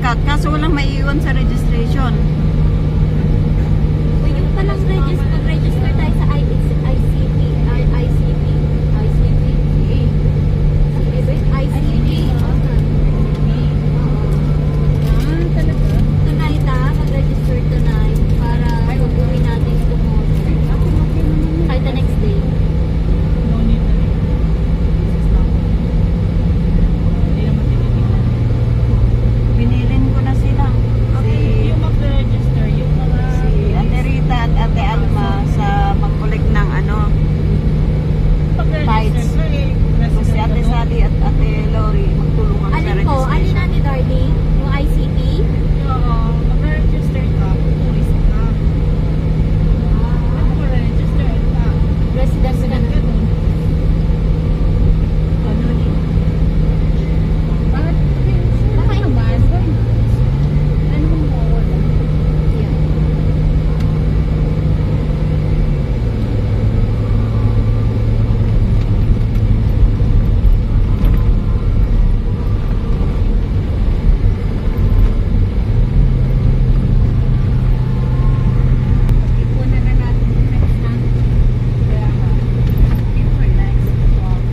shortcut. Kaso walang maiiwan sa registration. Pwede pa lang register tayo sa ICP. Tonight mag-register tonight para pag-uwi natin tomorrow. Kahit the next day. Binilin ko na sila. Yung mag-register, yung mga... Si Ate Rita at Ate Alma sa mag-collect ng ano. Pag-register ka Tapos si Ate Sally at Ate Lori magtulungan sa Alin po? Alin registration. natin, darling? Yung ICP? Oo, mag-register ka, pulis ka. Ano mag-register ka? Resident ka na. Bakit? Baka naman. Ano mo mawala? Yeah. Ipunan na natin yung next time. Kaya nga, for next walk.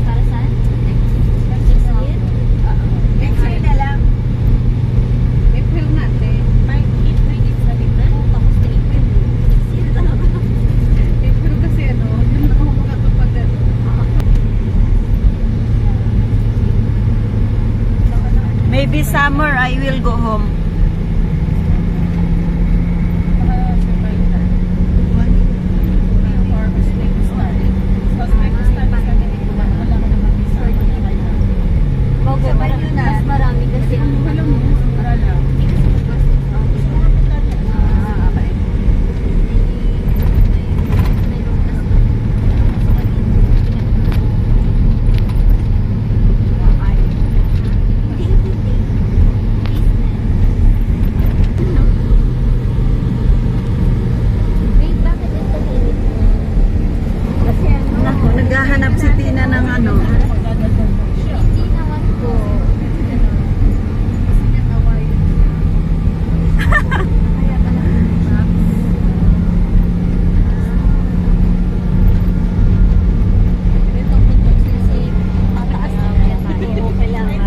Para saan? Next year? Next year na lang. April natin. May hit sa libre. Tapos na April. Next year talaga. April kasi ano, yun lang ako makakapag ano. Maybe summer I will go home. Bago, mas marami kasi ang Naku, naghahanap si Tina ng ano. hindi naman po. Kaya pala. Kasi mataas na kaya tayo. Kailangan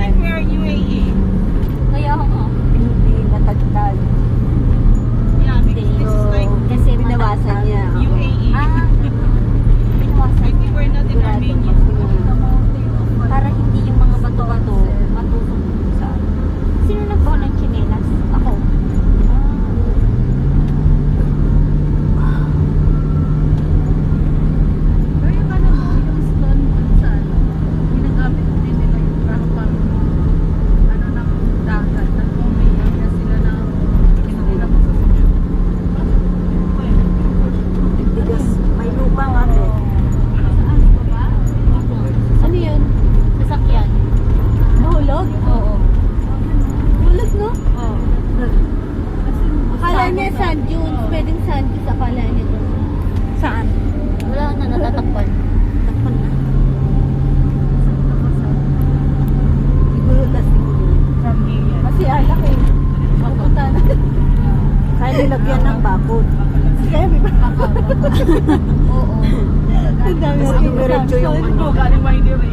Kaya ako nga. hindi matagtag. Kasi Binawasan niya. Ah, binawasan niya. Para hindi yung mga bato-bato matusok sa... Sino nagbawa ng tsinelas? Ako. Tigas. May lupa nga eh. Ano yun? Sasakyan. Nahulog? Oo. Hulog, no? Oo. Akala niya sand dunes. Pwedeng sand dunes. Akala niya doon. Saan? Wala na, natatakpan. Takpan na. Siguro lasing yun. Kasi alak eh. Mapunta na. Kaya nilagyan ng bakod. Kaya may Oo. Ang dami Tapos diretso yung ano. galing Winery.